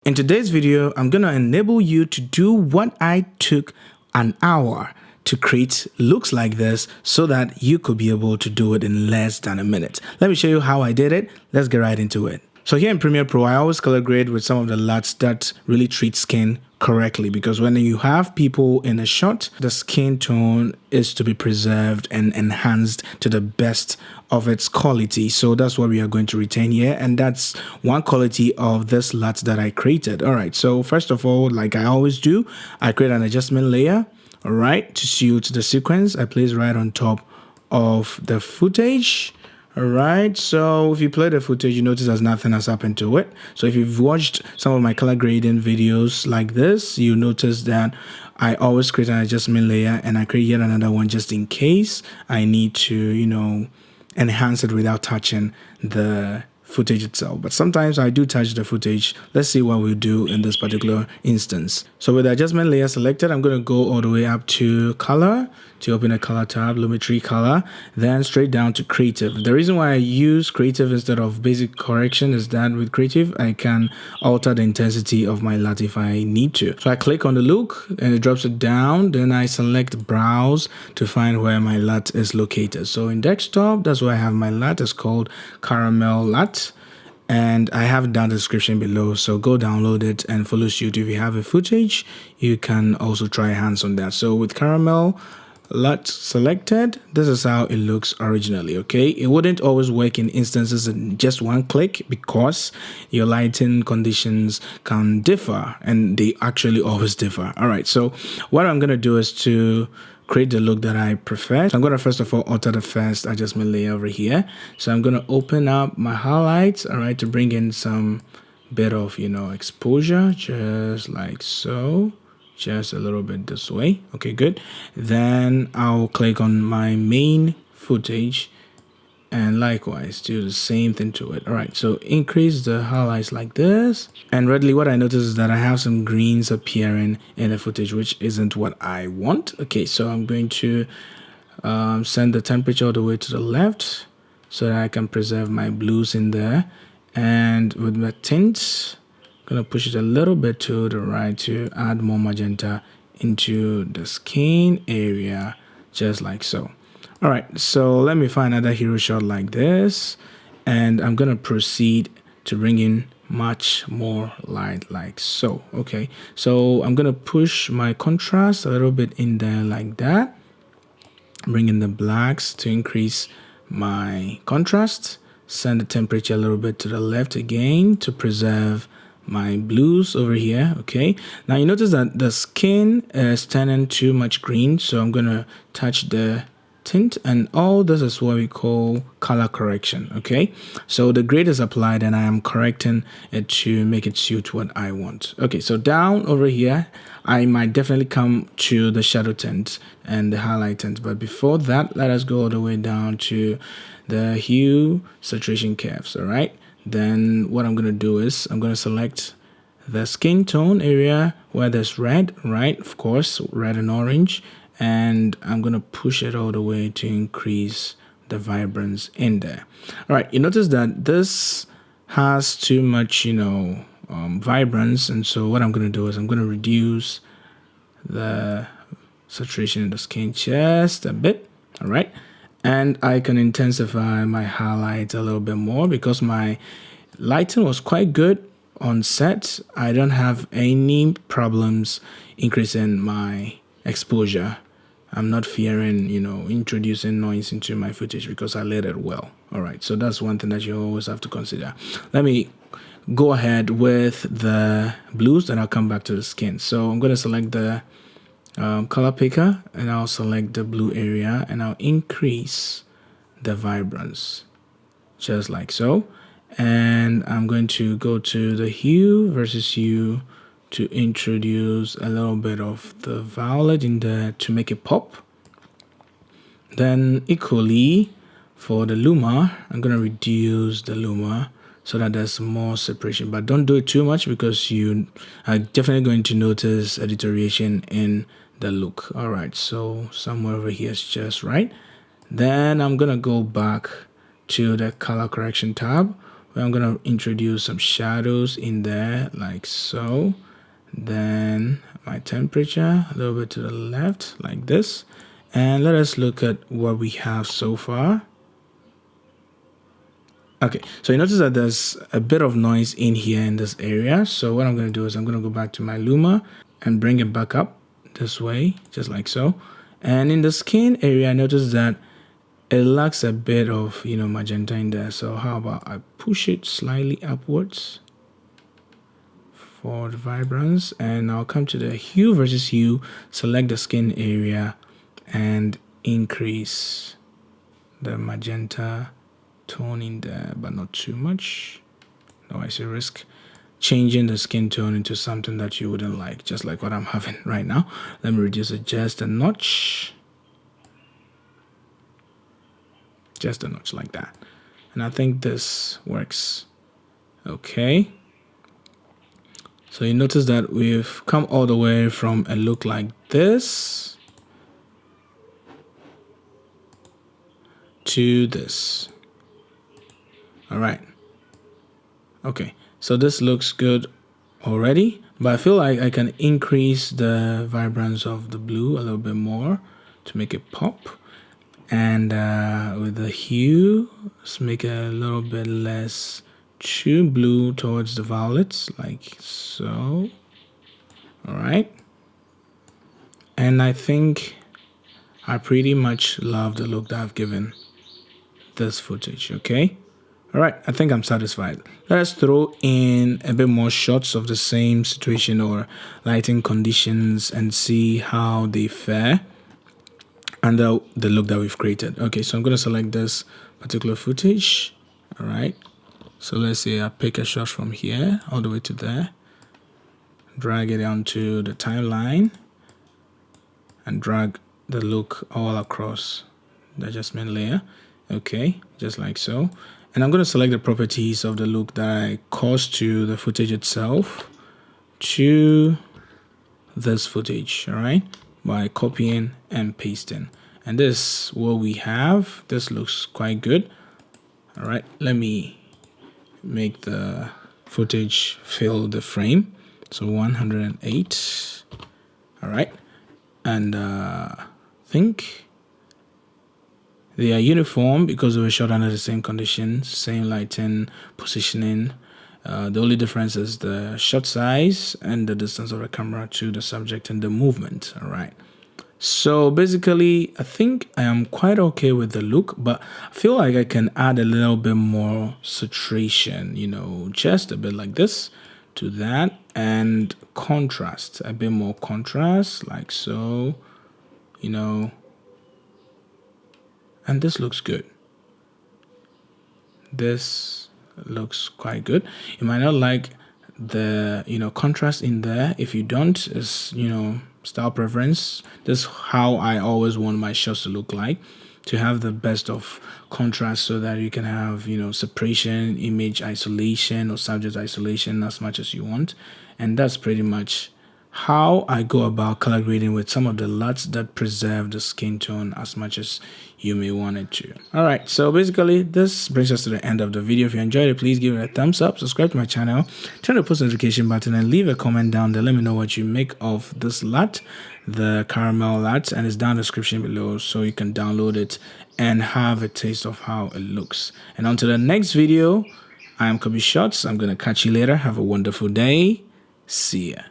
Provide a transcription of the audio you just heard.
In today's video, I'm going to enable you to do what I took an hour to create looks like this so that you could be able to do it in less than a minute. Let me show you how I did it. Let's get right into it. So here in Premiere Pro, I always color grade with some of the LUTs that really treat skin correctly, because when you have people in a shot, the skin tone is to be preserved and enhanced to the best of its quality. So that's what we are going to retain here, and that's one quality of this LUT that I created. All right, so first of all, like I always do, I create an adjustment layer, all right, to suit the sequence. I place right on top of the footage. All right, so if you play the footage, you notice that nothing has happened to it. So if you've watched some of my color grading videos like this, you notice that I always create an adjustment layer, and I create yet another one just in case I need to, enhance it without touching the footage itself. But sometimes I do touch the footage. Let's see what we'll do in this particular instance. So with the adjustment layer selected, I'm going to go all the way up to color to open a color tab, Lumetri color, then straight down to creative. The reason why I use creative instead of basic correction is that with creative, I can alter the intensity of my LUT if I need to. So I click on the look and it drops it down. Then I select browse to find where my LUT is located. So in desktop, that's where I have my LUT. It's called Caramel LUT. And I have down the description below, so go download it and follow suit. If you have a footage, you can also try hands on that. So with Caramel LUT selected, this is how it looks originally. Okay, it wouldn't always work in instances in just one click because your lighting conditions can differ, and they actually always differ. All right, so what I'm gonna do is to create the look that I prefer. So I'm going to first of all alter the first adjustment layer over here. So I'm going to open up my highlights, all right, to bring in some bit of, exposure, just like so, just a little bit this way. Okay, good. Then I'll click on my main footage and likewise do the same thing to it. All right, so increase the highlights like this, and readily what I notice is that I have some greens appearing in the footage, which isn't what I want. Okay, so I'm going to send the temperature all the way to the left so that I can preserve my blues in there, and with my tints, I'm gonna push it a little bit to the right to add more magenta into the skin area, just like so. All right, so let me find another hero shot like this, and I'm gonna proceed to bring in much more light like so. Okay, so I'm gonna push my contrast a little bit in there like that, bring in the blacks to increase my contrast, send the temperature a little bit to the left again to preserve my blues over here. Okay, now you notice that the skin is turning too much green, so I'm gonna touch the tint, and all this is what we call color correction. Okay, so the grade is applied and I am correcting it to make it suit what I want. Okay, so down over here I might definitely come to the shadow tint and the highlight tint, but before that, let us go all the way down to the hue saturation curves. All right, then what I'm going to do is I'm going to select the skin tone area where there's red, right? Of course, red and orange, and I'm going to push it all the way to increase the vibrance in there. All right, you notice that this has too much, vibrance, and so what I'm going to do is I'm going to reduce the saturation in the skin just a bit. All right, and I can intensify my highlights a little bit more because my lighting was quite good on set. I don't have any problems increasing my exposure. I'm not fearing, introducing noise into my footage because I lit it well. All right, so that's one thing that you always have to consider. Let me go ahead with the blues, and I'll come back to the skin. So I'm going to select the color picker, and I'll select the blue area, and I'll increase the vibrance just like so. And I'm going to go to the hue versus hue to introduce a little bit of the violet in there to make it pop. Then equally for the luma, I'm going to reduce the luma so that there's more separation, but don't do it too much because you are definitely going to notice a deterioration in the look. All right, so somewhere over here is just right. Then I'm going to go back to the color correction tab, where I'm going to introduce some shadows in there like so. Then my temperature a little bit to the left like this. And let us look at what we have so far. Okay, so you notice that there's a bit of noise in here in this area. So what I'm going to do is I'm going to go back to my Luma and bring it back up this way, just like so. And in the skin area, I notice that it lacks a bit of, magenta in there. So how about I push it slightly upwards for the vibrance, and I'll come to the hue versus hue, select the skin area and increase the magenta tone in there, but not too much. Otherwise you risk changing the skin tone into something that you wouldn't like, just like what I'm having right now. Let me reduce it just a notch. Just a notch like that. And I think this works. Okay. So you notice that we've come all the way from a look like this to this. All right. Okay. So this looks good already, but I feel like I can increase the vibrance of the blue a little bit more to make it pop. And with the hue, let's make it a little bit less too blue towards the violets, like so. All right. And I think I pretty much love the look that I've given this footage. Okay. All right, I think I'm satisfied. Let us throw in a bit more shots of the same situation or lighting conditions and see how they fare under the look that we've created. Okay, so I'm going to select this particular footage. All right, so let's say I pick a shot from here all the way to there, drag it onto the timeline, and drag the look all across the adjustment layer. Okay, just like so. And I'm going to select the properties of the look that I caused to the footage itself to this footage, all right, by copying and pasting. And this is what we have. This looks quite good. All right, let me make the footage fill the frame. So 108. All right, and I think they are uniform because they were shot under the same conditions, same lighting, positioning. The only difference is the shot size and the distance of the camera to the subject and the movement. All right. So basically, I think I am quite okay with the look, but I feel like I can add a little bit more saturation, just a bit like this to that, and contrast, a bit more contrast, like so, and this looks good. This looks quite good. You might not like the contrast in there. If you don't, it's style preference. This is how I always want my shots to look like, to have the best of contrast so that you can have separation, image isolation or subject isolation as much as you want. And that's pretty much how I go about color grading with some of the LUTs that preserve the skin tone as much as you may want it to. All right, so basically this brings us to the end of the video. If you enjoyed it, please give it a thumbs up, subscribe to my channel, turn the post notification button, and leave a comment down there. Let me know what you make of this LUT, the caramel LUT, and it's down in the description below so you can download it and have a taste of how it looks. And until the next video, I am Kobe Shots. I'm gonna catch you later. Have a wonderful day. See ya.